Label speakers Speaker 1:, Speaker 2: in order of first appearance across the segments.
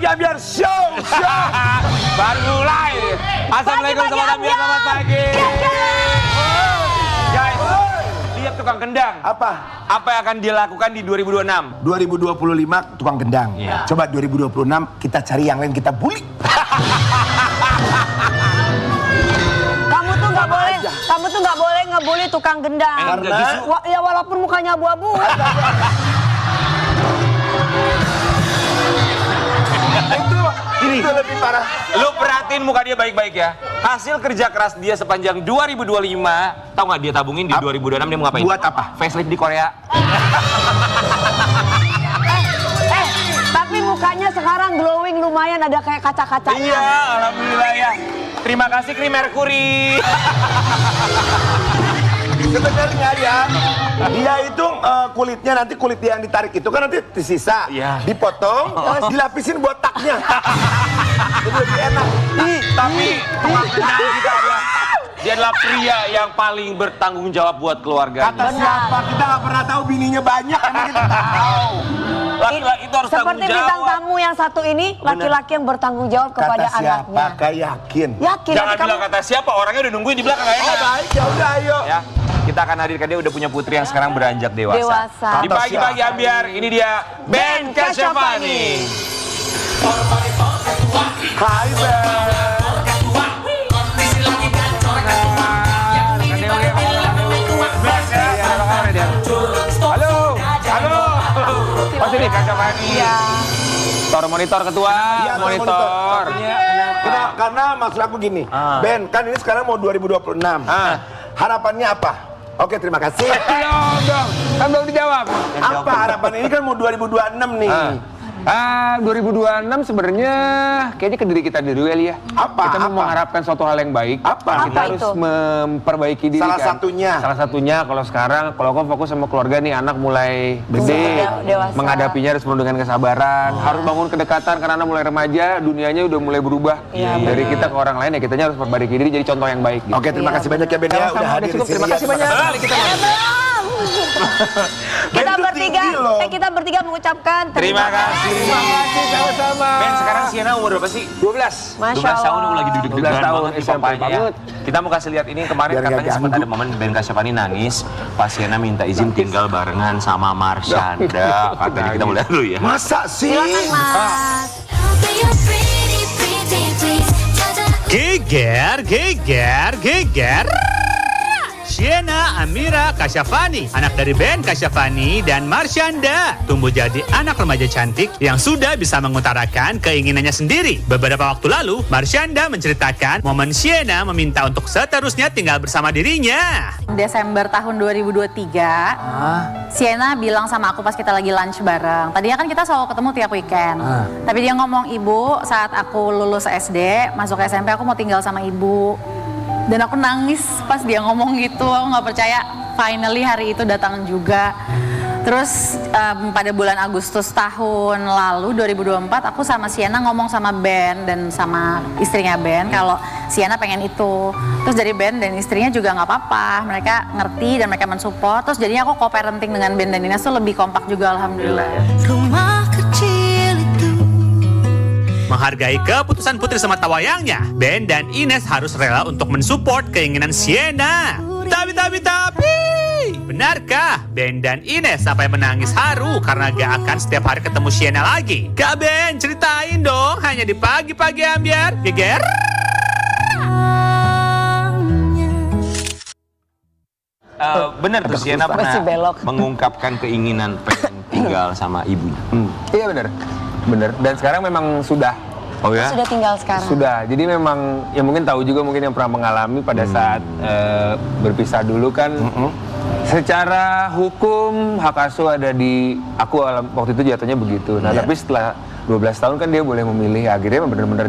Speaker 1: Ambiar Show.
Speaker 2: Baru mulai. Assalamualaikum sobat Ambiar, selamat pagi. Guys, lihat tukang kendang.
Speaker 1: Apa
Speaker 2: yang akan dilakukan di 2026?
Speaker 1: 2025 tukang kendang.
Speaker 2: Iya.
Speaker 1: Coba 2026 kita cari yang lain, kita bully.
Speaker 3: Kamu tuh nggak boleh ngebully tukang gendang.
Speaker 1: Karena
Speaker 3: Ya walaupun mukanya abu-abu.
Speaker 1: itu lebih parah.
Speaker 2: Lu perhatiin muka dia baik-baik ya. Hasil kerja keras dia sepanjang 2025. Tahu nggak dia tabungin di 2026 dia mau ngapain?
Speaker 1: Buat apa?
Speaker 2: Facelift di Korea.
Speaker 3: Tapi mukanya sekarang glowing lumayan, ada kayak kaca-kacanya.
Speaker 2: Iya, alhamdulillah ya. Terima kasih krim Mercury.
Speaker 1: Sebenarnya ya, dia itu kulitnya nanti kulit yang ditarik itu kan nanti tersisa,
Speaker 2: Iya.
Speaker 1: dipotong, dilapisin botaknya. Itu lebih enak.
Speaker 2: Tapi tukang kendang juga dia adalah pria yang paling bertanggung jawab buat keluarganya.
Speaker 1: Kata siapa? Kita nggak pernah tahu bininya banyak, emang kita tahu.
Speaker 2: Laki-laki itu harus tanggung
Speaker 3: Seperti bintang
Speaker 2: jawab.
Speaker 3: tamu yang satu ini, laki-laki yang bertanggung jawab kepada
Speaker 1: Kata siapa?
Speaker 3: anaknya.
Speaker 1: Kak yakin.
Speaker 3: Yakin.
Speaker 2: Jangan
Speaker 3: nanti kamu-
Speaker 2: bilang kata siapa, orangnya udah nungguin di belakang nggak
Speaker 1: Oh
Speaker 2: enak.
Speaker 1: baik, ya udah ayo.
Speaker 2: Ya, kita akan hadirkan dia udah punya putri yang sekarang beranjak dewasa.
Speaker 3: Dewasa.
Speaker 2: Di pagi-pagi Ambiar, ini dia Ben Kasyafani.
Speaker 1: Hai Ben.
Speaker 2: Halo. Oh sini Kasyafani.
Speaker 3: Iya.
Speaker 2: Monitor ketua,
Speaker 1: Iya,
Speaker 2: monitor.
Speaker 1: Karena maksud aku gini, Ben, kan ini sekarang mau 2026. Harapannya apa? Oke, terima kasih.
Speaker 2: Dong, kan belum dijawab.
Speaker 1: Apa harapan ini kan mau 2026 nih?
Speaker 4: 2026 sebenarnya kayaknya ke diri kita dulu ya.
Speaker 1: Apa?
Speaker 4: Kita
Speaker 1: Apa?
Speaker 4: mau mengharapkan suatu hal yang baik.
Speaker 1: Apa?
Speaker 4: Kita
Speaker 3: Apa
Speaker 4: harus
Speaker 3: itu?
Speaker 4: memperbaiki diri
Speaker 1: Salah
Speaker 4: kan.
Speaker 1: satunya?
Speaker 4: Salah satunya kalau sekarang, kalau aku fokus sama keluarga nih, anak mulai gede,
Speaker 3: Dewasa.
Speaker 4: menghadapinya harus penuh dengan kesabaran. Harus bangun kedekatan karena anak mulai remaja, dunianya udah mulai berubah.
Speaker 3: Iya,
Speaker 4: Dari kita ke orang lain ya, kitanya harus perbaiki diri jadi contoh yang baik. Gitu.
Speaker 1: Oke, terima kasih banyak ya Ben ya, udah hadir di
Speaker 4: cukup.
Speaker 1: sini.
Speaker 4: Terima
Speaker 1: ya.
Speaker 4: kasih banyak.
Speaker 3: Kita
Speaker 1: Ben tuh
Speaker 3: bertiga,
Speaker 1: tinggi loh.
Speaker 3: kita bertiga mengucapkan
Speaker 2: Terima kasih.
Speaker 4: Sama-sama.
Speaker 2: Ben, sekarang Sienna umur berapa sih?
Speaker 4: 12.
Speaker 2: 12 tahun aku lagi duduk-dudukan
Speaker 4: 12 tahun,
Speaker 2: banget di
Speaker 4: SMP
Speaker 2: papanya ya.
Speaker 4: banget.
Speaker 2: Kita mau kasih lihat ini kemarin
Speaker 1: Biar nggak
Speaker 2: katanya sempat
Speaker 1: ganggu.
Speaker 2: ada momen Ben Kasyafani nangis pas Sienna minta izin tinggal barengan sama Marsyanda. Katanya kita mulai dulu ya.
Speaker 1: Masa sih?
Speaker 3: Mas.
Speaker 5: Geger, geger, geger. Sienna Amira Kasyafani, anak dari Ben Kasyafani dan Marsyanda, tumbuh jadi anak remaja cantik yang sudah bisa mengutarakan keinginannya sendiri. Beberapa waktu lalu, Marsyanda menceritakan momen Sienna meminta untuk seterusnya tinggal bersama dirinya.
Speaker 6: Desember tahun 2023, Sienna bilang sama aku pas kita lagi lunch bareng. Tadinya kan kita selalu ketemu tiap weekend. Tapi dia ngomong, ibu saat aku lulus SD, masuk SMP aku mau tinggal sama ibu. Dan aku nangis pas dia ngomong gitu, aku gak percaya. Finally hari itu datang juga. Terus pada bulan Agustus tahun lalu 2024 aku sama Sienna ngomong sama Ben dan sama istrinya Ben kalau Sienna pengen itu. Terus dari Ben dan istrinya juga nggak apa-apa, mereka ngerti dan mereka mensupport. Terus jadinya aku co-parenting dengan Ben dan Ines tuh lebih kompak juga alhamdulillah.
Speaker 5: Rumah kecil itu. Menghargai keputusan putri sematawayangnya, Ben dan Ines harus rela untuk mensupport keinginan Sienna. Tapi, benarkah Ben dan Ines sampai menangis haru karena gak akan setiap hari ketemu Sienna lagi? Kak Ben, ceritain dong, hanya di pagi-pagi Ambiar. Geger.
Speaker 2: Benar tuh Sienna
Speaker 3: Masih
Speaker 2: pernah
Speaker 3: belok.
Speaker 2: mengungkapkan keinginan pengen tinggal sama ibunya.
Speaker 4: Iya benar. Benar. Dan sekarang memang sudah.
Speaker 2: Oh ya?
Speaker 3: Sudah tinggal sekarang.
Speaker 4: Sudah, jadi memang ya mungkin tahu juga mungkin yang pernah mengalami pada saat berpisah dulu kan. Secara hukum hak asuh ada di aku waktu itu jatuhnya begitu. Nah tapi setelah 12 tahun kan dia boleh memilih, akhirnya benar-benar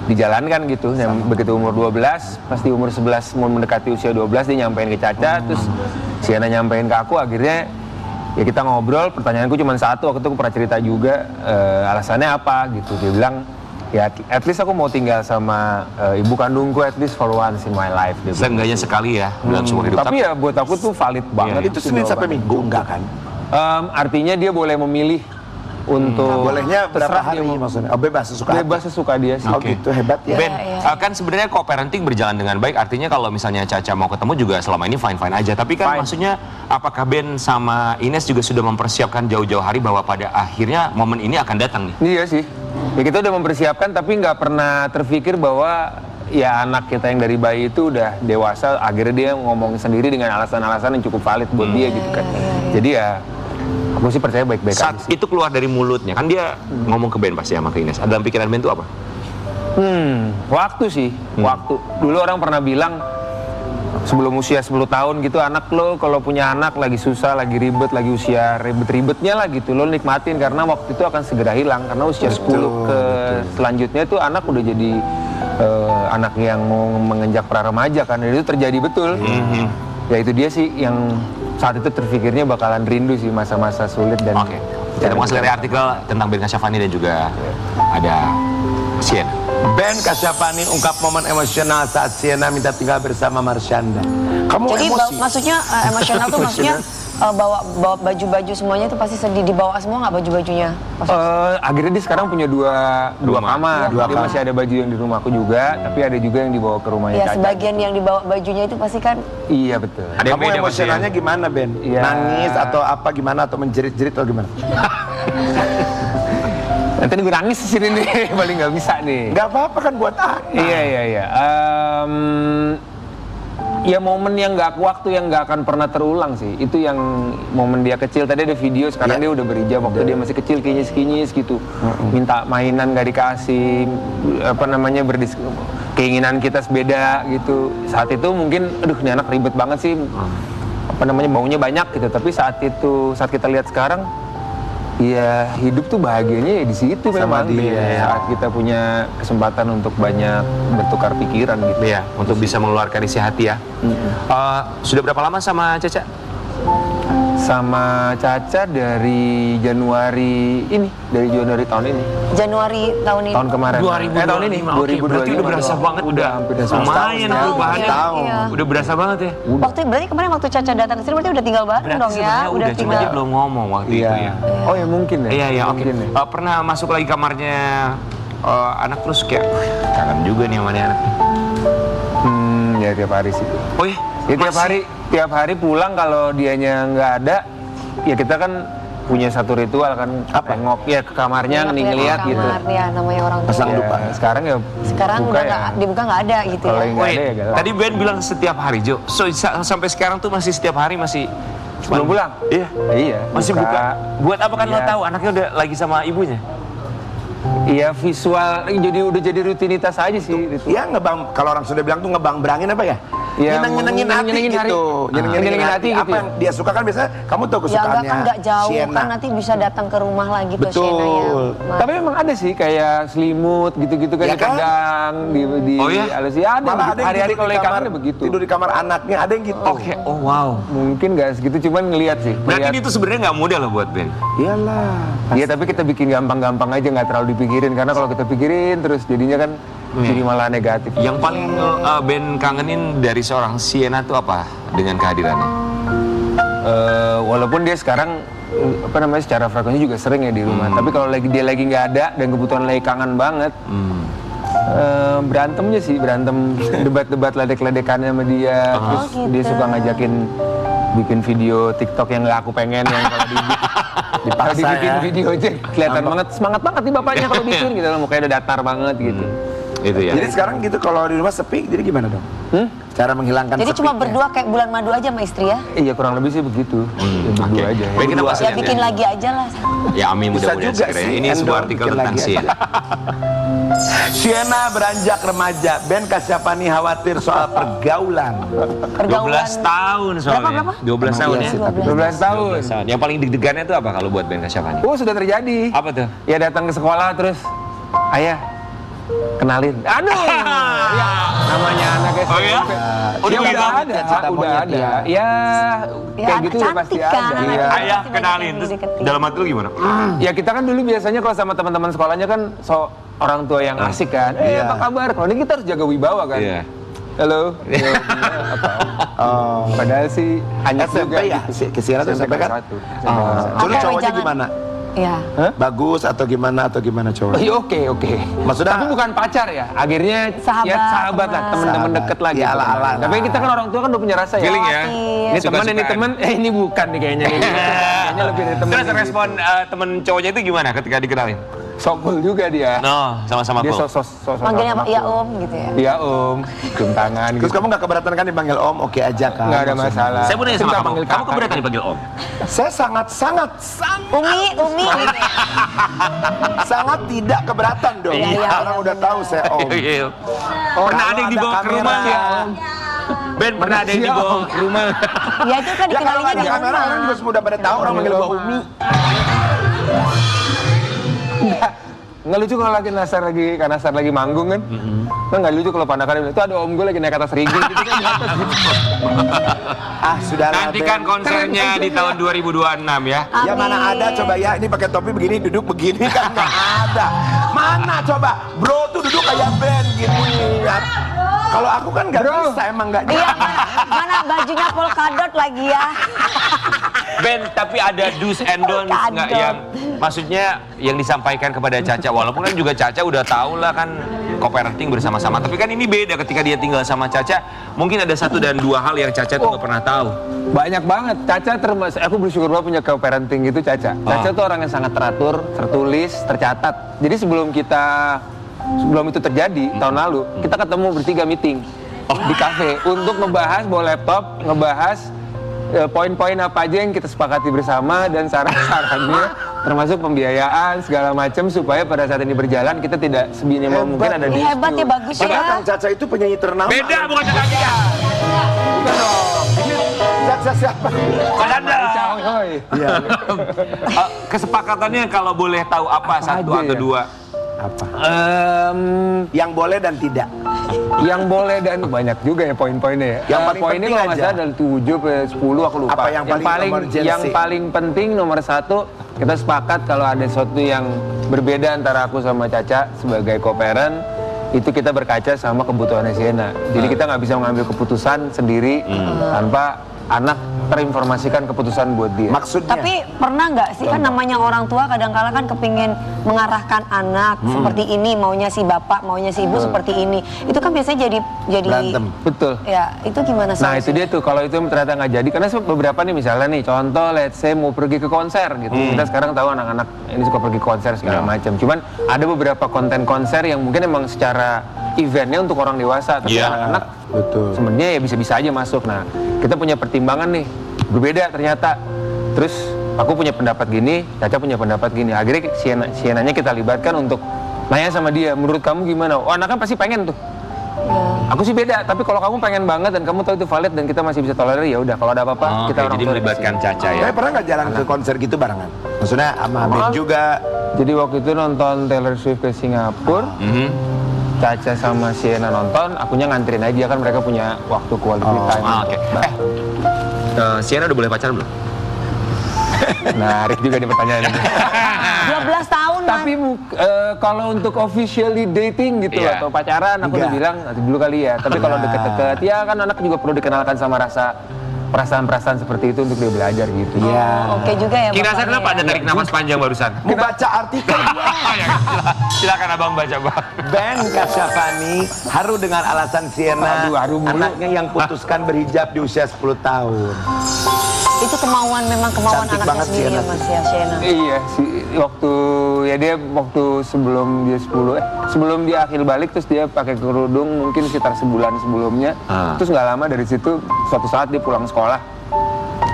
Speaker 4: dijalankan gitu. Begitu umur 12, pasti umur 11 mau mendekati usia 12 dia nyampein ke Caca, terus Sienna nyampein ke aku, akhirnya ya kita ngobrol. Pertanyaanku cuma satu, waktu itu aku pernah cerita juga alasannya apa gitu. Dia bilang ya at least aku mau tinggal sama ibu kandungku at least for once in my life. Dia bilang.
Speaker 2: Seenggaknya sekali ya dalam seumur hidup.
Speaker 4: Tapi ya buat aku tuh valid banget.
Speaker 1: Itu Senin sampai Minggu enggak kan?
Speaker 4: Artinya dia boleh memilih untuk
Speaker 1: Bolehnya berapa
Speaker 4: terserah
Speaker 1: hari
Speaker 4: dia mau.
Speaker 1: maksudnya? Oh, bebas sesuka hati.
Speaker 4: Bebas sesuka dia sih.
Speaker 1: Oh gitu, hebat ya.
Speaker 2: Ben, kan sebenarnya co-parenting berjalan dengan baik, artinya kalau misalnya Caca mau ketemu juga selama ini fine-fine aja. Tapi kan
Speaker 4: Fine.
Speaker 2: maksudnya apakah Ben sama Ines juga sudah mempersiapkan jauh-jauh hari bahwa pada akhirnya momen ini akan datang nih?
Speaker 4: Iya sih. Ya kita udah mempersiapkan tapi nggak pernah terpikir bahwa ya anak kita yang dari bayi itu udah dewasa, akhirnya dia ngomong sendiri dengan alasan-alasan yang cukup valid buat dia gitu kan. Jadi ya aku sih percaya baik-baik aja
Speaker 2: Saat
Speaker 4: sih.
Speaker 2: itu keluar dari mulutnya, kan dia ngomong ke Ben pasti sama ke Ines. Dalam pikiran Ben itu apa?
Speaker 4: Waktu sih, waktu. Dulu orang pernah bilang sebelum usia 10 tahun gitu, anak lo kalau punya anak lagi susah, lagi ribet, lagi usia ribet-ribetnya lah gitu, lo nikmatin karena waktu itu akan segera hilang. Karena usia 10 ke selanjutnya tuh anak udah jadi anak yang mau menginjak pra remaja kan, dan itu terjadi betul. Ya itu dia sih yang saat itu terpikirnya bakalan rindu sih masa-masa sulit dan.
Speaker 2: Oke. Kita mengulas dari artikel tentang Ben Kasyafani dan juga ada Sienna.
Speaker 1: Ben Kasyafani ungkap momen emosional saat Sienna minta tinggal bersama Marsyanda. Kamu
Speaker 3: Jadi
Speaker 1: emosi?
Speaker 3: maksudnya emosional tuh maksudnya bawa baju-baju semuanya tuh pasti sedih, dibawa semua nggak baju-bajunya?
Speaker 4: Akhirnya dia sekarang punya dua
Speaker 2: Rumah.
Speaker 4: kamar. Dia masih ada baju yang di rumahku juga, tapi ada juga yang dibawa ke rumahnya
Speaker 3: Ya
Speaker 4: Caca.
Speaker 3: sebagian yang dibawa bajunya itu pasti kan
Speaker 4: Iya betul.
Speaker 2: Ada yang
Speaker 1: Kamu
Speaker 2: beda
Speaker 1: emosionalnya
Speaker 2: pasti
Speaker 1: gimana Ben?
Speaker 4: Iya.
Speaker 1: Nangis atau apa gimana atau menjerit-jerit atau gimana?
Speaker 4: Nanti gue nangis di sini nih, paling nggak bisa nih.
Speaker 1: Gak apa-apa kan buat anak.
Speaker 4: Iya. Ya momen yang waktu yang nggak akan pernah terulang sih. Itu yang momen dia kecil. Tadi ada video, sekarang dia udah berijab. Waktu dia masih kecil kinyis-kinyis gitu. Minta mainan nggak dikasih. Keinginan kita beda gitu. Saat itu mungkin, aduh ini anak ribet banget sih. Baunya banyak gitu. Tapi saat kita lihat sekarang, ya hidup tuh bahagianya ya di situ
Speaker 1: Sama
Speaker 4: memang.
Speaker 1: dia.
Speaker 4: Saat kita punya kesempatan untuk banyak bertukar pikiran gitu.
Speaker 2: Iya, untuk bisa mengeluarkan isi hati ya. Sudah berapa lama sama Caca?
Speaker 4: Sama Caca dari Januari tahun ini.
Speaker 3: Januari tahun ini.
Speaker 4: Tahun kemarin. Tahun ini.
Speaker 2: Oke, berarti udah berasa banget, udah
Speaker 4: hampir
Speaker 2: lumayan
Speaker 3: setahun,
Speaker 2: perubahannya.
Speaker 3: iya.
Speaker 2: Udah berasa banget ya.
Speaker 3: Berarti kemarin waktu Caca datang ke sini berarti udah tinggal bareng
Speaker 2: Berarti
Speaker 3: dong ya?
Speaker 2: sebenarnya udah, cuma dia belum ngomong waktu itu ya.
Speaker 4: Oh ya mungkin ya.
Speaker 2: Iya, oke.
Speaker 4: Mungkin ya.
Speaker 2: Pernah masuk lagi kamarnya anak terus kayak kangen juga nih sama nih anak.
Speaker 4: Ya tiap hari sih.
Speaker 2: Oh iya?
Speaker 4: Ya tiap hari pulang kalau dianya nggak ada, ya kita kan punya satu ritual kan, tengok ya ke kamarnya ngeliat gitu.
Speaker 3: Ya namanya orang tua.
Speaker 1: Pasang
Speaker 4: Ya,
Speaker 1: lupa.
Speaker 4: sekarang ya
Speaker 3: Sekarang
Speaker 4: buka
Speaker 3: udah
Speaker 4: ya.
Speaker 3: nggak dibuka nggak ada gitu
Speaker 4: Kalau
Speaker 3: ya.
Speaker 4: yang nggak ada ya
Speaker 2: Wait,
Speaker 4: galak.
Speaker 2: tadi Ben bilang setiap hari Jo. So sampai sekarang tuh masih setiap hari masih
Speaker 4: Sebelum pulang?
Speaker 2: Iya.
Speaker 4: Iya.
Speaker 2: Masih buka. Buat apa kan lo
Speaker 4: Iya.
Speaker 2: tahu anaknya udah lagi sama ibunya?
Speaker 4: Iya visual, udah jadi rutinitas aja sih. Gitu.
Speaker 1: Ya kalau orang sudah bilang tuh ngebang-berangin apa ya?
Speaker 4: Ya,
Speaker 1: Nyenengin hati
Speaker 4: nyenengin hari.
Speaker 1: gitu. Nyenengin hati
Speaker 4: gitu
Speaker 1: apa
Speaker 4: ya.
Speaker 1: yang dia suka kan biasanya kamu tahu
Speaker 3: Ya
Speaker 1: kesukaannya
Speaker 3: nggak jauh
Speaker 1: Sienna.
Speaker 3: kan nanti bisa datang ke rumah lagi tuh
Speaker 1: Betul.
Speaker 3: Sienna ya.
Speaker 4: Tapi memang ada sih kayak selimut gitu-gitu kan
Speaker 1: Ya kan?
Speaker 4: dipegang di
Speaker 2: Oh ya?
Speaker 4: alus. Ya ada
Speaker 1: Malah ada yang
Speaker 4: hari-hari
Speaker 1: tidur
Speaker 4: kalau
Speaker 1: di kamar,
Speaker 4: ikannya begitu.
Speaker 1: tidur di kamar anaknya ada yang gitu.
Speaker 2: Oke, oh wow.
Speaker 4: Mungkin nggak segitu, cuman ngelihat sih.
Speaker 2: Berarti itu sebenarnya nggak mudah loh buat Ben.
Speaker 1: Iyalah.
Speaker 4: Iya tapi kita bikin gampang-gampang aja, nggak terlalu dipikirin, karena kalau kita pikirin terus jadinya kan jadi malah negatif.
Speaker 2: Yang paling Ben kangenin dari seorang Sienna tuh apa dengan kehadirannya?
Speaker 4: Walaupun dia sekarang secara frekuensi juga sering ya di rumah, tapi kalau dia lagi nggak ada dan kebutuhan lagi kangen banget, berantemnya sih, berantem debat-debat ledek-ledekannya sama dia. Terus
Speaker 3: gitu.
Speaker 4: dia suka ngajakin bikin video TikTok yang nggak aku pengen, yang kalau
Speaker 1: Dipaksa
Speaker 4: dibikin
Speaker 1: ya.
Speaker 4: video aja kelihatan banget semangat banget nih bapaknya kalau bikin gitu, mukanya udah datar banget gitu.
Speaker 2: Itu ya.
Speaker 1: Jadi sekarang gitu kalau di rumah sepi, jadi gimana dong? Cara menghilangkan
Speaker 3: Jadi cuma
Speaker 1: sepinya.
Speaker 3: berdua kayak bulan madu aja sama istri ya?
Speaker 4: Iya kurang lebih sih begitu. Ya, berdua
Speaker 2: Oke.
Speaker 4: aja.
Speaker 2: Baik, kita masuk
Speaker 3: Ya bikin lagi aja lah.
Speaker 2: Ya amin
Speaker 1: Bisa
Speaker 2: mudah-mudahan
Speaker 1: juga
Speaker 2: segera ya.
Speaker 1: sih,
Speaker 2: Ini sebuah
Speaker 1: endorse,
Speaker 2: artikel
Speaker 1: bikin
Speaker 2: tentang
Speaker 1: lagi
Speaker 2: Sienna.
Speaker 1: Sienna beranjak remaja, Ben Kasyafani khawatir soal pergaulan.
Speaker 2: 12 tahun soalnya.
Speaker 3: Berapa?
Speaker 2: 12 tahun
Speaker 1: Iya
Speaker 2: ya.
Speaker 1: sih, tapi
Speaker 4: 12 tahun.
Speaker 2: 12 tahun. Yang paling deg-degannya tuh apa kalau buat Ben Kasyafani?
Speaker 4: Oh sudah terjadi.
Speaker 2: Apa tuh?
Speaker 4: Ya datang ke sekolah terus, ayah kenalin. Aduh, ya, namanya anak SMP.
Speaker 2: Oh ya?
Speaker 4: Udah
Speaker 2: gitu?
Speaker 4: ada,
Speaker 1: Cinta
Speaker 4: udah
Speaker 1: monyet,
Speaker 4: ada.
Speaker 1: ya.
Speaker 4: Ya,
Speaker 3: Ya,
Speaker 4: kayak
Speaker 3: anak
Speaker 4: gitu udah pasti
Speaker 3: cantik kan,
Speaker 4: ada.
Speaker 3: anak
Speaker 4: Iya.
Speaker 3: cantik.
Speaker 2: Ayah
Speaker 3: Pasti
Speaker 2: kenalin.
Speaker 3: banyak yang
Speaker 2: Terus
Speaker 3: dideketin.
Speaker 2: dalam hati lu gimana?
Speaker 4: Ya kita kan dulu biasanya kalau sama teman-teman sekolahnya kan orang tua yang asik kan.
Speaker 1: Iya.
Speaker 4: Apa kabar? Kalau ini kita harus jaga wibawa kan.
Speaker 2: Iya.
Speaker 4: Halo. Iya, apa? Padahal sih hanya
Speaker 1: SMP ya?
Speaker 4: gitu.
Speaker 1: Ke Sienna tuh SMP kan?
Speaker 4: kelas satu.
Speaker 1: Dulu
Speaker 3: Apa,
Speaker 1: cowoknya
Speaker 3: jangan-
Speaker 1: gimana?
Speaker 3: Iya.
Speaker 1: Bagus atau gimana coba?
Speaker 4: Iya, oke.
Speaker 1: Maksudnya-
Speaker 4: tapi bukan pacar ya. Akhirnya
Speaker 3: Sahabat,
Speaker 4: ya sahabat lah,
Speaker 3: teman.
Speaker 4: teman-teman
Speaker 1: Sahabat.
Speaker 4: deket lah
Speaker 1: Ya,
Speaker 4: gitu.
Speaker 1: ala-ala lah.
Speaker 4: Tapi kita kan orang tua kan udah punya rasa ya.
Speaker 2: Feeling ya.
Speaker 4: Ini teman, ini
Speaker 2: Suka-sukaan.
Speaker 4: teman, ini bukan nih kayaknya. Kayaknya lebih dari teman.
Speaker 2: Terus respon temen cowoknya itu gimana ketika dikenalin?
Speaker 4: Sokul juga dia.
Speaker 2: No, sama-sama
Speaker 4: Dia
Speaker 2: cool.
Speaker 4: sos.
Speaker 3: Manggilnya apa? Iya om gitu ya.
Speaker 4: Iya om, cium tangan
Speaker 1: Terus
Speaker 4: gitu.
Speaker 1: kamu nggak keberatan kan dipanggil Om? Oke aja kan?
Speaker 4: Nggak ada
Speaker 1: maksudnya.
Speaker 4: masalah.
Speaker 2: Saya mau nanya sama
Speaker 4: Kita
Speaker 2: kamu,
Speaker 4: panggil
Speaker 2: kamu
Speaker 4: kakak.
Speaker 2: keberatan dipanggil Om?
Speaker 1: Saya sangat
Speaker 3: Umi gitu ya.
Speaker 1: sangat tidak keberatan dong.
Speaker 3: Iya.
Speaker 1: Orang udah tahu saya Om.
Speaker 2: Iya.
Speaker 1: Oh,
Speaker 2: Pernah ada yang dibawa ke rumah ya? Ben, pernah ada yang dibawa ke rumah?
Speaker 3: Ya itu kan
Speaker 1: Ya kalau
Speaker 3: dikenalinnya
Speaker 1: ada
Speaker 3: di
Speaker 1: kamera orang juga
Speaker 3: rumah.
Speaker 1: semua udah pada tahu orang manggil gua Umi.
Speaker 4: Nggak lucu kalau lagi Nasar lagi manggung kan? Kan nggak lucu kalau pandangan itu ada om gue lagi naik atas rigging gitu kan di atas gitu.
Speaker 1: Ah, sudah lah.
Speaker 2: Nantikan
Speaker 1: Ben.
Speaker 2: konsernya di tahun 2026 ya.
Speaker 1: Ya mana ada coba ya, ini pakai topi begini, duduk begini kan nggak ada. Mana coba, bro tuh duduk kayak band gini. Ya. Kalau aku kan nggak bisa, emang nggak
Speaker 3: Iya, mana bajunya polkadot lagi ya.
Speaker 2: Ben, tapi ada do's and don'ts nggak yang maksudnya yang disampaikan kepada Caca, walaupun kan juga Caca udah tahu lah kan co-parenting bersama-sama, tapi kan ini beda ketika dia tinggal sama Caca, mungkin ada 1 dan 2 hal yang Caca tuh nggak pernah tahu.
Speaker 4: Banyak banget. Caca termasuk, aku bersyukur banget punya co-parenting gitu Caca. Caca tuh orang yang sangat teratur, tertulis, tercatat. Jadi sebelum itu terjadi tahun lalu, kita ketemu bertiga meeting di kafe untuk ngebahas bawa laptop, ngebahas poin-poin apa aja yang kita sepakati bersama dan saran-sarannya termasuk pembiayaan segala macam supaya pada saat ini berjalan kita tidak seminimal mungkin ada
Speaker 3: Ini hebat ya, bagus ya.
Speaker 1: Padahal Kang Caca itu penyanyi ternama.
Speaker 2: Beda, bukan Caca Atika.
Speaker 1: Bukan dong. Caca siapa?
Speaker 2: Mas Anda.
Speaker 4: Hoi.
Speaker 1: Iya.
Speaker 2: Kesepakatannya kalau boleh tahu apa, 1
Speaker 4: aja
Speaker 2: atau
Speaker 4: ya?
Speaker 2: 2?
Speaker 1: Apa?
Speaker 4: Em,
Speaker 1: Yang boleh dan tidak.
Speaker 4: yang boleh dan banyak juga ya poin-poinnya ya.
Speaker 1: Yang paling
Speaker 4: poinnya
Speaker 1: penting
Speaker 4: kalau nggak
Speaker 1: aja.
Speaker 4: salah ada 7 ke 10 aku lupa.
Speaker 1: Apa yang paling emergency?
Speaker 4: yang paling penting nomor 1 kita sepakat kalau ada sesuatu yang berbeda antara aku sama Caca sebagai co-parent itu kita berkaca sama kebutuhannya Sienna. Jadi kita nggak bisa mengambil keputusan sendiri tanpa anak terinformasikan keputusan buat dia.
Speaker 1: Maksudnya?
Speaker 3: Tapi pernah nggak sih kan namanya orang tua kadang-kala kan kepingin mengarahkan anak seperti ini, maunya si bapak, maunya si ibu seperti ini. Itu kan biasanya jadi
Speaker 1: Berantem.
Speaker 4: Betul.
Speaker 3: Ya, itu gimana sih?
Speaker 4: Nah itu dia tuh, kalau itu ternyata nggak jadi, karena beberapa nih misalnya nih, contoh let's say mau pergi ke konser gitu. Kita sekarang tahu anak-anak ini suka pergi konser segala macam. Cuman ada beberapa konten konser yang mungkin emang secara eventnya untuk orang dewasa, tapi anak-anak
Speaker 1: Betul.
Speaker 4: sebenarnya ya bisa-bisa aja masuk. Nah kita punya pertimbangan nih, berbeda ternyata. Terus aku punya pendapat gini, Caca punya pendapat gini. Akhirnya Sienanya kita libatkan untuk nanya sama dia, menurut kamu gimana? Oh anak kan pasti pengen tuh. Aku sih beda, tapi kalau kamu pengen banget dan kamu tahu itu valid dan kita masih bisa tolerir, ya udah. Kalau ada apa-apa kita orang
Speaker 2: jadi
Speaker 4: tua
Speaker 2: melibatkan
Speaker 4: di sini.
Speaker 2: Caca ya.
Speaker 1: Tapi pernah nggak jalan ke konser gitu barengan? Maksudnya sama band juga.
Speaker 4: Jadi waktu itu nonton Taylor Swift ke Singapura, Caca sama Sienna nonton, akunya nganterin aja kan mereka punya waktu quality time.
Speaker 2: Oke. Sienna udah boleh pacaran belum?
Speaker 4: Menarik juga nih pertanyaan ini.
Speaker 3: 12 tahun Mas.
Speaker 4: Tapi kalau untuk officially dating gitu
Speaker 2: Iya.
Speaker 4: atau pacaran, aku udah
Speaker 1: Enggak.
Speaker 4: bilang nanti dulu kali ya. Tapi kalau deket-deket, ya kan anak juga perlu dikenalkan sama perasaan-perasaan seperti itu untuk dia belajar gitu.
Speaker 1: Iya.
Speaker 3: Oke juga ya
Speaker 2: Kira-kira
Speaker 3: bapaknya
Speaker 2: kenapa
Speaker 3: ya.
Speaker 2: ada tarik napas panjang barusan?
Speaker 1: Mau baca artikel gua.
Speaker 2: Silakan abang baca bang.
Speaker 1: Ben Kasyafani haru dengan alasan Sienna
Speaker 4: Aduh, haru mulu.
Speaker 1: anaknya yang putuskan berhijab di usia 10 tahun.
Speaker 3: Itu kemauan
Speaker 1: Cantik
Speaker 3: anaknya
Speaker 1: banget
Speaker 3: sendiri ya
Speaker 1: Sienna.
Speaker 3: Mas ya, Sienna.
Speaker 4: Iya sih, waktu sebelum dia akhir balik terus dia pakai kerudung mungkin sekitar sebulan sebelumnya. Terus nggak lama dari situ suatu saat dia pulang sekolah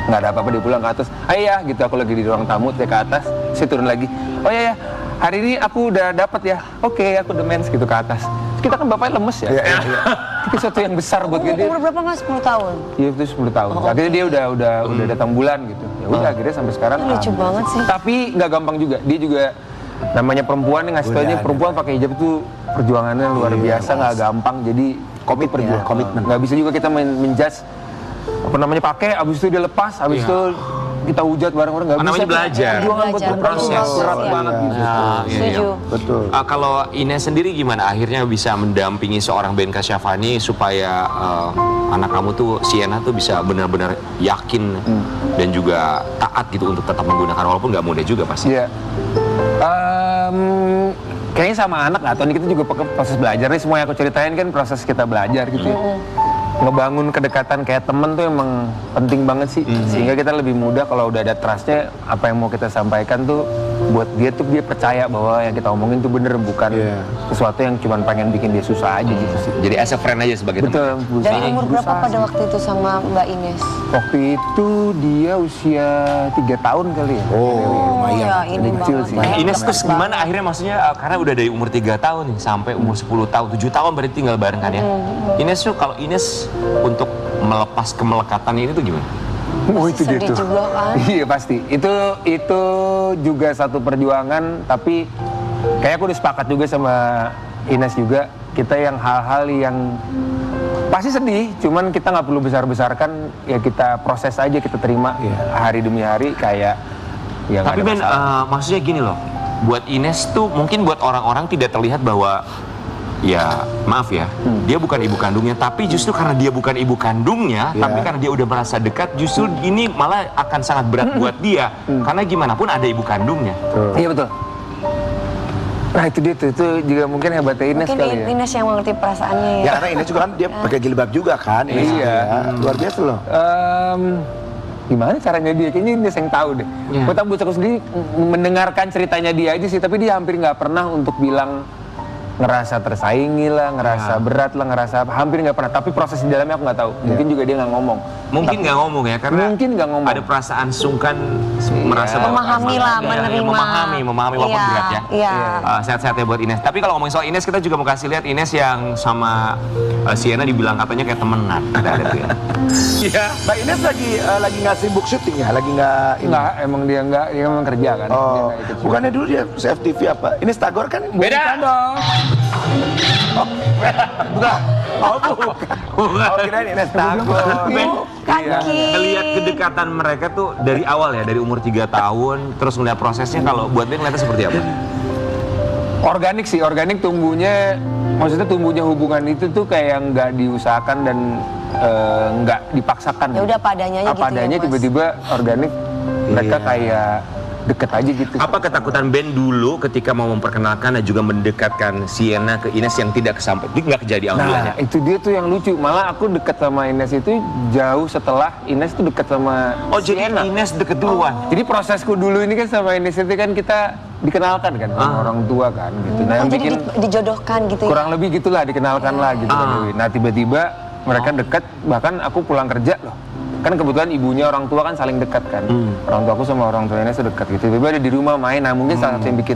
Speaker 4: nggak ada apa-apa, dia pulang ke atas. Ayah gitu, aku lagi di ruang tamu, dia ke atas, saya turun lagi. Oh iya ya, hari ini aku udah dapat ya. Oke, aku udah mens gitu ke atas. Kita kan bapaknya lemes ya.
Speaker 1: Iya.
Speaker 4: Itu sesuatu yang besar buat dia.
Speaker 3: Umur berapa Mas? 10 tahun?
Speaker 4: Iya itu 10 tahun. Akhirnya dia udah datang bulan gitu. Ya udah akhirnya sampai sekarang.
Speaker 3: Itu lucu banget sih.
Speaker 4: Tapi nggak gampang juga. Dia juga namanya perempuan yang ngasih taunya perempuan pakai hijab itu perjuangannya luar biasa, nggak gampang. Jadi komitmen. Nggak bisa juga kita menjudge apa namanya pakai, abis itu dia lepas, abis itu kita hujat bareng-bareng, nggak bisa.
Speaker 2: Namanya belajar.
Speaker 4: Perjuangan buat
Speaker 3: Belajar.
Speaker 4: berproses berat
Speaker 3: Iya.
Speaker 4: banget gitu.
Speaker 3: Setuju.
Speaker 1: Betul.
Speaker 2: Kalau Ines sendiri gimana akhirnya bisa mendampingi seorang Ben Kasyafani supaya anak kamu tuh Sienna tuh bisa benar-benar yakin dan juga taat gitu untuk tetap menggunakan, walaupun nggak mudah juga pasti.
Speaker 4: Iya. Kayaknya sama anak atau ini kita juga proses belajar nih, semua yang aku ceritain kan proses kita belajar gitu ya. Ngebangun kedekatan kayak temen tuh emang penting banget sih, sehingga kita lebih mudah kalau udah ada trustnya, apa yang mau kita sampaikan tuh buat dia tuh dia percaya bahwa yang kita omongin tuh bener, bukan sesuatu yang cuma pengen bikin dia susah aja gitu sih.
Speaker 2: Jadi as a friend aja sebagai teman.
Speaker 4: Betul.
Speaker 3: Dari umur berapa pada waktu itu sama Mbak Ines?
Speaker 4: Waktu itu dia usia 3 tahun kali ya.
Speaker 1: Lumayan.
Speaker 3: Ya, ini
Speaker 4: Kecil
Speaker 3: banget
Speaker 4: sih.
Speaker 3: ya.
Speaker 2: Ines terus
Speaker 3: Deket
Speaker 2: gimana
Speaker 3: banget.
Speaker 2: akhirnya, maksudnya karena udah dari umur 3 tahun nih sampai umur 10 tahun, 7 tahun berarti tinggal bareng kan ya. Ines tuh, kalau Ines untuk melepas kemelekatan ini tuh gimana?
Speaker 4: Oh itu dia
Speaker 3: Sedih
Speaker 4: tuh.
Speaker 3: juga kan?
Speaker 4: Iya pasti. Itu juga satu perjuangan, tapi kayak aku udah sepakat juga sama Ines juga. Kita yang hal-hal yang pasti sedih, cuman kita nggak perlu besar-besarkan, ya kita proses aja, kita terima hari demi hari kayak ya nggak
Speaker 2: Tapi
Speaker 4: ada
Speaker 2: Ben,
Speaker 4: masalah.
Speaker 2: maksudnya gini loh, buat Ines tuh mungkin buat orang-orang tidak terlihat bahwa ya maaf ya, dia bukan ibu kandungnya, tapi justru karena dia bukan ibu kandungnya, tapi karena dia udah merasa dekat, justru ini malah akan sangat berat buat dia, karena gimana pun ada ibu kandungnya.
Speaker 4: Iya betul. Nah itu dia tuh, itu juga mungkin hebatnya Ines
Speaker 3: Mungkin
Speaker 4: kali ya.
Speaker 3: Ines yang mengerti perasaannya ya.
Speaker 1: Ya karena ini juga kan dia pakai jilbab juga kan. Ines
Speaker 4: Iya.
Speaker 1: ya. Luar biasa loh.
Speaker 4: Gimana caranya dia? Kayaknya Ines yang tahu deh. Gue tahu aku sendiri mendengarkan ceritanya dia aja sih, tapi dia hampir nggak pernah untuk bilang ngerasa tersaingi lah, ngerasa berat lah, ngerasa hampir nggak pernah. Tapi proses di dalamnya aku nggak tahu. Mungkin juga dia nggak ngomong.
Speaker 2: Mungkin nggak ngomong ya, karena
Speaker 4: Mungkin nggak ngomong.
Speaker 2: ada perasaan sungkan, merasa bahwa-
Speaker 3: Memahami lah,
Speaker 2: Ya,
Speaker 3: menerima.
Speaker 2: memahami walaupun
Speaker 3: Iya,
Speaker 2: berat ya.
Speaker 3: iya.
Speaker 2: Sehat-sehat ya buat Ines. Tapi kalau ngomongin soal Ines, kita juga mau kasih lihat Ines yang sama Sienna dibilang katanya kayak temenan. Ada tuh ya. Iya.
Speaker 1: Mbak Ines lagi nggak sibuk syuting ya? Lagi nggak ini?
Speaker 4: Nggak, emang dia nggak, dia emang kerja kan. Dia
Speaker 1: Oh,
Speaker 4: nggak ikut.
Speaker 1: bukannya dulu dia FTV apa? Ines Tagor kan?
Speaker 2: Beda dong.
Speaker 1: Bukan. Oh, bukan. Oh, kirain Ines Tagor.
Speaker 2: Ben,
Speaker 3: Kan Ki.
Speaker 2: ngelihat kedekatan mereka tuh dari awal ya, dari umur 3 tahun, terus ngeliat prosesnya, kalau buat Ben ngeliatnya seperti apa?
Speaker 4: Organik sih, organik tumbuhnya, maksudnya tumbuhnya hubungan itu tuh kayak nggak diusahakan dan nggak dipaksakan.
Speaker 3: Ya udah padanya aja
Speaker 4: Apa
Speaker 3: gitu ya,
Speaker 4: adanya,
Speaker 3: Mas.
Speaker 4: tiba-tiba organik, mereka kayak deket aja gitu.
Speaker 2: Apa ketakutan Ben dulu ketika mau memperkenalkan dan juga mendekatkan Sienna ke Ines yang tidak kesampaian? Itu nggak kejadian alhamdulillahnya.
Speaker 4: Nah, itu dia tuh yang lucu. Malah aku deket sama Ines itu jauh setelah Ines tuh deket sama
Speaker 2: Oh, jadi
Speaker 4: Sienna.
Speaker 2: Ines deket duluan.
Speaker 4: Jadi prosesku dulu ini kan sama Ines itu kan kita dikenalkan kan sama orang tua kan gitu. Nah,
Speaker 3: Oh,
Speaker 4: yang
Speaker 3: jadi
Speaker 4: bikin
Speaker 3: dijodohkan gitu ya.
Speaker 4: kurang lebih gitulah, dikenalkan lah gitu kan Dewi. Nah, tiba-tiba mereka dekat, bahkan aku pulang kerja loh. Kan kebetulan ibunya orang tua kan saling dekat kan. Orang tua aku sama orang tuanya sedekat gitu. Tiba-tiba ada di rumah main. Nah, mungkin salah satu yang bikin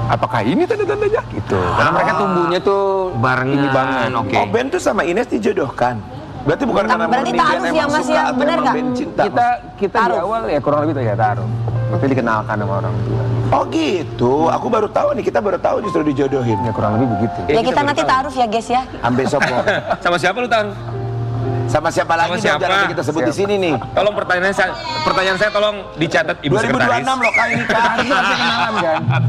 Speaker 4: apakah ini tanda-tandanya gitu. Karena mereka tumbuhnya tuh
Speaker 2: Barengan,
Speaker 4: ini banget.
Speaker 2: oke.
Speaker 1: Oh, Ben tuh sama Ines dijodohkan. Berarti bukan karena
Speaker 3: Berarti
Speaker 1: murni Ben
Speaker 3: taruh ya,
Speaker 1: emang
Speaker 3: Mas,
Speaker 1: suka
Speaker 3: ya?
Speaker 1: atau
Speaker 3: Bener
Speaker 1: emang
Speaker 3: nggak?
Speaker 1: Ben cinta.
Speaker 4: Kita di awal ya kurang lebih tuh ya taruh. Tapi dikenalkan sama orang tua.
Speaker 1: Oh gitu. Aku baru tahu nih. Kita baru tahu justru dijodohin.
Speaker 4: Ya kurang lebih begitu.
Speaker 3: Ya kita nanti taruh ya guys ya.
Speaker 1: Ambil besok mau.
Speaker 2: Sama siapa lu, Tan?
Speaker 1: Sama siapa lagi dong?
Speaker 2: siapa?
Speaker 1: Jangan kita sebut di sini nih.
Speaker 2: Tolong pertanyaan saya tolong dicatat Ibu
Speaker 1: 2026
Speaker 2: Sekretaris.
Speaker 1: loh kali ini kan.
Speaker 4: Kenalan kan.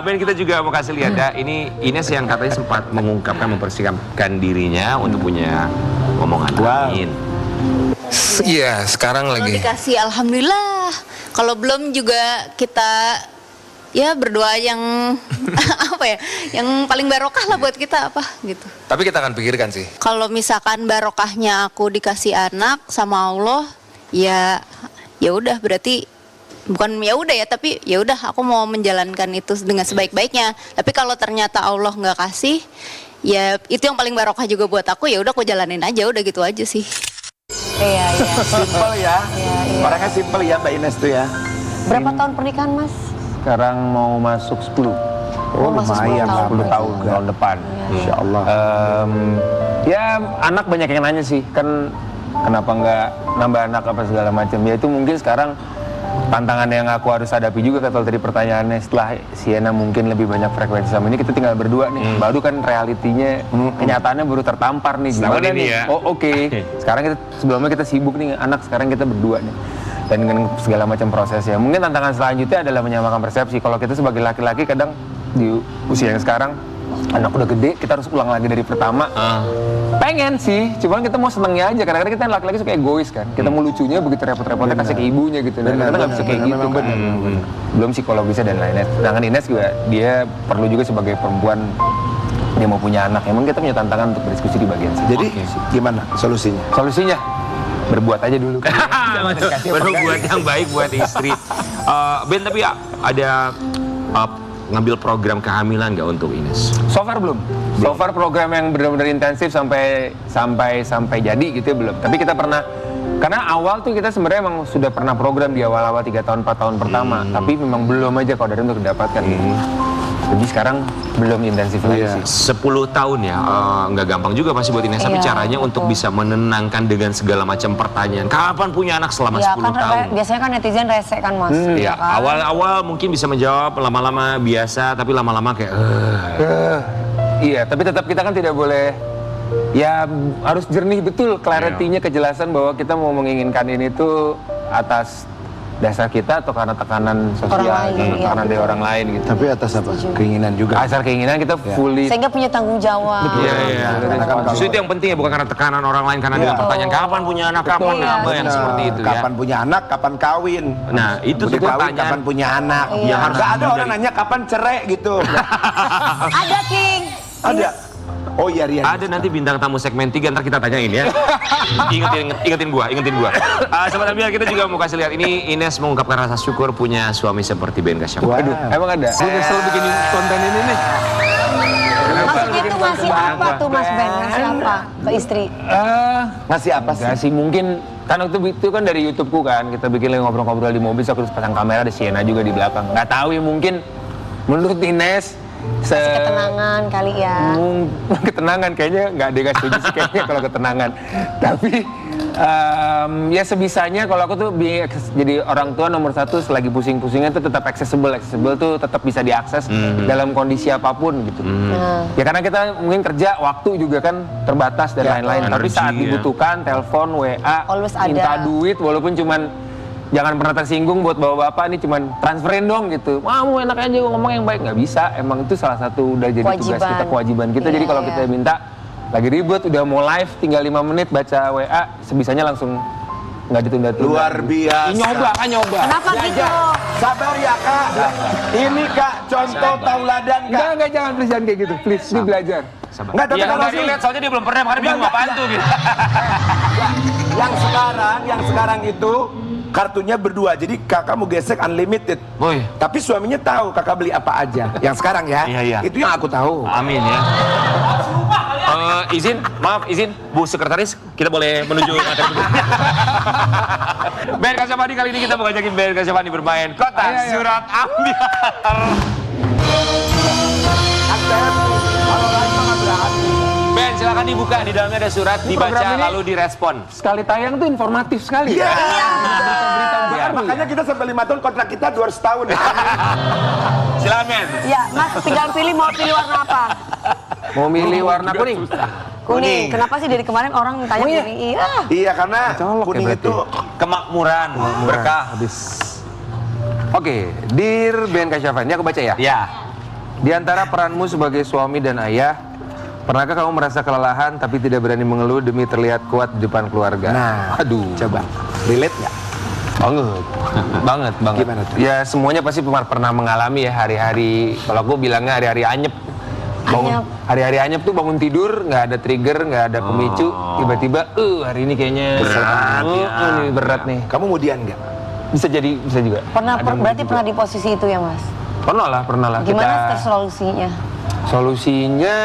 Speaker 2: Ben, kita juga mau kasih lihat ya, ini Ines yang katanya sempat mengungkapkan, mempersiapkan dirinya untuk punya omongan.
Speaker 1: Wow.
Speaker 2: Amin.
Speaker 4: Iya, sekarang
Speaker 7: Kalau dikasih alhamdulillah. Kalau belum juga kita ya berdoa yang apa ya, yang paling barokah lah buat kita apa gitu.
Speaker 4: Tapi kita akan pikirkan sih.
Speaker 7: Kalau misalkan barokahnya aku dikasih anak sama Allah, ya udah berarti bukan ya udah ya, tapi ya udah aku mau menjalankan itu dengan sebaik-baiknya. Tapi kalau ternyata Allah nggak kasih, ya itu yang paling barokah juga buat aku, ya udah aku jalanin aja, udah gitu aja sih.
Speaker 3: Iya, iya.
Speaker 1: Simple ya.
Speaker 3: Iya, iya.
Speaker 1: Orangnya simple ya Mbak Ines tuh ya.
Speaker 3: Berapa tahun pernikahan, Mas?
Speaker 4: Sekarang mau masuk 10.
Speaker 3: Oh, masuk 10 tahun.
Speaker 4: 10 tahun tahun depan.
Speaker 1: Insya Allah.
Speaker 4: Ya anak banyak yang nanya sih, kan kenapa nggak nambah anak apa segala macam. Ya itu mungkin sekarang tantangan yang aku harus hadapi juga kalau tadi pertanyaannya, setelah Sienna mungkin lebih banyak frekuensi sama ini, kita tinggal berdua nih. Baru kan realitinya, kenyataannya baru tertampar nih.
Speaker 2: Setahun
Speaker 4: Gimana
Speaker 2: ini
Speaker 4: nih?
Speaker 2: ya.
Speaker 4: Oh oke. Sekarang kita sebelumnya kita sibuk nih anak, sekarang kita berdua nih. Dan dengan segala macam prosesnya. Mungkin tantangan selanjutnya adalah menyamakan persepsi. Kalau kita sebagai laki-laki kadang di usia yang sekarang anak udah gede, kita harus ulang lagi dari pertama. Pengen sih, cuman kita mau senengnya aja. Kadang-kadang kita laki-laki suka egois kan. Kita mau lucunya begitu repot-repotnya kasih ke ibunya gitu. Dan kita nggak bisa kayak gitu kan. Belum psikologisnya dan lain-lain. Sedangkan Ines juga, dia perlu juga sebagai perempuan, dia mau punya anak. Emang kita punya tantangan untuk berdiskusi di bagian situ.
Speaker 1: Jadi gimana solusinya?
Speaker 4: Solusinya, berbuat aja dulu.
Speaker 2: Berbuat yang baik buat istri. Ben, tapi ada ngambil program kehamilan nggak untuk Ines?
Speaker 4: So far belum. So far program yang benar-benar intensif sampai jadi gitu ya belum. Tapi kita pernah, karena awal tuh kita sebenarnya emang sudah pernah program di awal-awal 3 tahun 4 tahun pertama. Tapi memang belum aja kalau dari untuk didapatkan. Jadi sekarang belum intensif lagi sih.
Speaker 2: 10 tahun ya, nggak gampang juga pasti buat Ines. Tapi
Speaker 3: Iya,
Speaker 2: caranya untuk bisa menenangkan dengan segala macam pertanyaan. Kapan punya anak selama 10 tahun?
Speaker 3: Biasanya kan netizen rese kan Mas.
Speaker 2: Iya,
Speaker 3: kan?
Speaker 2: awal-awal mungkin bisa menjawab, lama-lama biasa, tapi lama-lama kayak
Speaker 4: Iya, tapi tetap kita kan tidak boleh, ya harus jernih betul clarity-nya, kejelasan bahwa kita mau menginginkan ini tuh atas dasar kita atau karena tekanan sosial,
Speaker 3: Orang lain,
Speaker 4: karena
Speaker 3: iya,
Speaker 4: tekanan dari
Speaker 3: betul.
Speaker 4: orang lain gitu.
Speaker 1: Tapi atas apa? Keinginan juga.
Speaker 4: Asal keinginan kita fully.
Speaker 3: Sehingga punya tanggung jawab.
Speaker 2: Iya.
Speaker 1: Karena kan
Speaker 2: Justru itu yang penting ya, bukan karena tekanan orang lain, karena dengan pertanyaan kapan punya anak, kapan apa yang seperti itu ya.
Speaker 1: Kapan punya anak, kapan kawin.
Speaker 2: Nah, itu tuh
Speaker 1: Udah kawin,
Speaker 2: pertanyaan.
Speaker 1: kapan punya anak.
Speaker 2: Iya.
Speaker 1: Yang harus ada orang nanya kapan cerai gitu.
Speaker 3: Ada King.
Speaker 1: Ada. Oh iya Rian.
Speaker 2: Ada nanti bintang tamu segmen 3, ntar kita tanyain ya. Ingetin gua. Sobat Ambiar, kita juga mau kasih lihat ini Ines mengungkapkan rasa syukur punya suami seperti Ben Kasyafani.
Speaker 1: Wah.
Speaker 4: Aduh, emang ada. Gue nyesel bikin konten ini nih.
Speaker 3: Maksudnya itu ngasih apa tuh Mas Ben? Ngasih apa ke istri?
Speaker 1: Ngasih apa sih?
Speaker 4: Gak sih, mungkin kan waktu itu kan dari YouTubeku kan, kita bikin lagi ngobrol-ngobrol di mobil, so aku terus pasang kamera, ada Sienna juga di belakang. Nggak tahu ya, mungkin menurut Ines
Speaker 3: Kasih ketenangan kali ya.
Speaker 4: ketenangan kayaknya nggak ada, nggak setuju sih kayaknya kalau ketenangan. Tapi ya sebisanya kalau aku tuh jadi orang tua nomor satu, selagi pusing-pusingnya tuh tetap accessible tuh tetap bisa diakses dalam kondisi apapun gitu. Ya karena kita mungkin kerja, waktu juga kan terbatas dan lain-lain. Tapi saat
Speaker 2: energi, ya.
Speaker 4: dibutuhkan, telepon, WA,
Speaker 3: Always ada.
Speaker 4: minta duit walaupun cuman, jangan pernah tersinggung buat bapak-bapak ini cuman transferin dong gitu. Wah, mau enak aja ngomong yang baik, nggak bisa. Emang itu salah satu udah jadi tugas kita, kewajiban kita. Jadi kalau kita minta lagi ribut, udah mau live, tinggal 5 menit baca WA, sebisanya langsung nggak ditunda-tunda.
Speaker 1: Luar biasa.
Speaker 4: Nyoba.
Speaker 3: Kenapa gitu?
Speaker 1: Sabar ya Kak. Ini Kak contoh tauladan Kak.
Speaker 4: Enggak, jangan, please, jangan kayak gitu. Please, ini belajar.
Speaker 1: Enggak, tapi
Speaker 2: Iya,
Speaker 1: kalau
Speaker 2: nggak relate, soalnya dia belum pernah, makanya bingung apaan tuh gitu.
Speaker 1: yang sekarang itu kartunya berdua, jadi kakak mau gesek unlimited.
Speaker 2: Boy.
Speaker 1: Tapi suaminya tahu kakak beli apa aja. Yang sekarang ya.
Speaker 2: Iya.
Speaker 1: Itu yang aku tahu.
Speaker 2: Amin ya. Izin, Bu Sekretaris, kita boleh menuju materi berikutnya. Ben Kasyafani, kali ini kita mau ngajakin Ben Kasyafani bermain Kotak Surat Ambiar. Ben, silakan dibuka, di dalamnya ada surat, dibaca
Speaker 4: program ini
Speaker 2: lalu direspon.
Speaker 4: Sekali tayang tuh informatif sekali.
Speaker 1: Iya.
Speaker 4: Berita baru.
Speaker 1: Makanya kita sampai 5 tahun, kontrak kita 200 tahun.
Speaker 2: Silakan Ben.
Speaker 3: Ya, Mas tinggal pilih mau pilih warna apa?
Speaker 4: Mau milih warna kuning?
Speaker 3: Kuning. Kenapa sih dari kemarin orang tanya kuning? Iya.
Speaker 1: Iya, karena
Speaker 4: Colok ya
Speaker 1: kuning
Speaker 4: berarti.
Speaker 1: itu
Speaker 2: Kemakmuran, berkah.
Speaker 4: Oke, Dear Ben Kasyafani, aku baca ya.
Speaker 2: Ya.
Speaker 4: Di antara peranmu sebagai suami dan ayah, pernahkah kamu merasa kelelahan tapi tidak berani mengeluh demi terlihat kuat di depan keluarga?
Speaker 1: Nah,
Speaker 4: aduh.
Speaker 1: coba relate nggak?
Speaker 4: Banget.
Speaker 1: Gimana tuh?
Speaker 4: Ya semuanya pasti pernah mengalami ya hari-hari, kalau aku bilangnya hari-hari anyep. Hari-hari anyep tuh bangun tidur, nggak ada trigger, nggak ada pemicu, tiba-tiba, hari ini kayaknya
Speaker 2: Berat ya.
Speaker 4: Ini berat nih.
Speaker 1: Kamu mudian nggak?
Speaker 4: Bisa juga.
Speaker 3: Berarti pernah di posisi itu ya Mas?
Speaker 4: Pernah lah.
Speaker 3: Gimana solusinya?
Speaker 4: Solusinya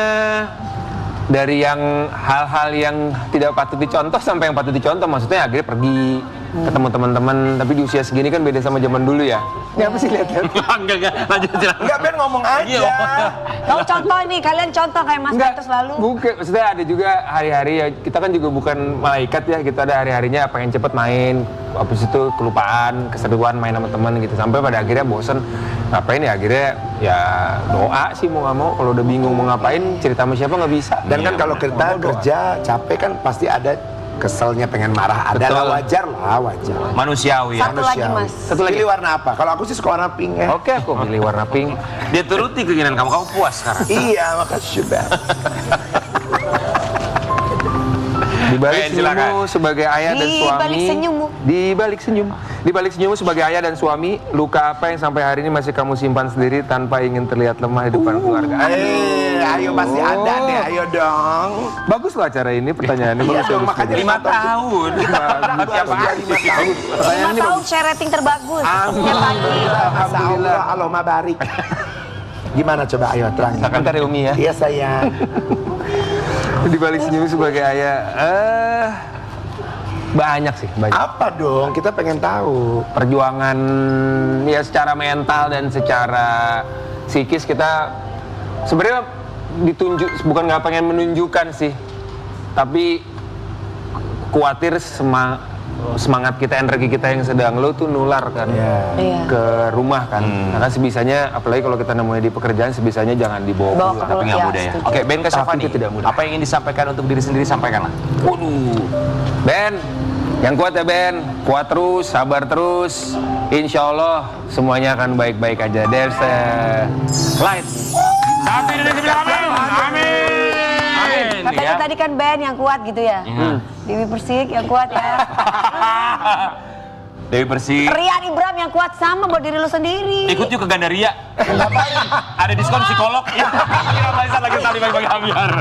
Speaker 4: dari yang hal-hal yang tidak patut dicontoh sampai yang patut dicontoh. Maksudnya akhirnya pergi ketemu teman-teman, tapi di usia segini kan beda sama zaman dulu ya. Ini apa sih lihat-lihat?
Speaker 2: Enggak, lanjut silakan.
Speaker 1: Enggak, Ben ngomong aja.
Speaker 3: Kamu contoh nih, kalian contoh kayak Mas Ben terus lalu.
Speaker 4: Bukan, maksudnya ada juga hari-hari ya, kita kan juga bukan malaikat ya, kita ada hari-harinya pengen cepet main, habis itu kelupaan, keseruan main sama teman gitu, sampai pada akhirnya bosen ngapain ya, akhirnya ya doa sih mau nggak mau, kalau udah bingung mau ngapain, cerita sama siapa nggak bisa.
Speaker 1: Dan kan kalau kita kerja capek kan pasti ada keselnya, pengen marah, ada lah, wajar lah, wajar.
Speaker 2: Manusiawi ya.
Speaker 3: Satu lagi Mas.
Speaker 4: Satu lagi.
Speaker 1: Pilih warna apa? Kalau aku sih suka warna pink ya.
Speaker 4: Oke, aku pilih warna pink.
Speaker 2: Dia turuti keinginan kamu puas sekarang.
Speaker 1: Iya, makasih banget.
Speaker 4: Di balik
Speaker 2: Ben, silakan.
Speaker 4: senyummu sebagai ayah dan
Speaker 3: Di
Speaker 4: suami.
Speaker 3: balik senyummu.
Speaker 4: Di balik senyummu sebagai ayah dan suami, luka apa yang sampai hari ini masih kamu simpan sendiri tanpa ingin terlihat lemah di depan keluarga?
Speaker 1: Ayo pasti ada deh, ayo dong.
Speaker 4: Bagus loh acara ini, pertanyaannya
Speaker 1: Iya
Speaker 4: bagus.
Speaker 1: dong, makanya
Speaker 2: 5 tahun.
Speaker 1: Bagus,
Speaker 2: Tiap hari.
Speaker 1: 5 tahun.
Speaker 4: Pertanyaan
Speaker 3: 5
Speaker 4: ini
Speaker 3: tahun
Speaker 4: bagus.
Speaker 3: share rating terbagus.
Speaker 1: Alhamdulillah, Alhamdulillah, Allahumma barik. Gimana coba, ayo terangin.
Speaker 4: Bentar ya Umi ya.
Speaker 1: Iya sayang.
Speaker 4: Di balik senyum sebagai ayah, banyak sih, banyak.
Speaker 1: Apa dong? Kita pengen tahu.
Speaker 4: Perjuangan ya secara mental dan secara psikis kita sebenarnya bukan nggak pengen menunjukkan sih, tapi khawatir semangat kita, energi kita yang sedang low tuh nular kan
Speaker 3: Iya.
Speaker 4: ke rumah kan. Karena sebisanya, apalagi kalau kita nemunya di pekerjaan, sebisanya jangan dibawa
Speaker 3: Bawa
Speaker 4: pulang.
Speaker 3: ke
Speaker 2: Tapi nggak
Speaker 3: Ya,
Speaker 2: mudah ya.
Speaker 3: setuju.
Speaker 2: Oke, Ben Kasyafani.
Speaker 4: Tapi itu tidak mudah.
Speaker 2: Apa yang ingin disampaikan untuk diri sendiri sampaikanlah.
Speaker 4: Waduh, Ben, yang kuat ya Ben, kuat terus, sabar terus. Insya Allah semuanya akan baik-baik aja. There's a light.
Speaker 2: Satu Indonesia bilang amin. Amin. Amin.
Speaker 3: Katanya tadi kan Ben yang kuat gitu ya. Dewi Persik yang kuat ya.
Speaker 2: Dewi Persik.
Speaker 3: Rian Ibram yang kuat sama buat diri lu sendiri.
Speaker 2: Ikut yuk ke Gandaria. Ada diskon psikolog. Ya, kita belajar lagi tadi bagi-bagi Ambiar.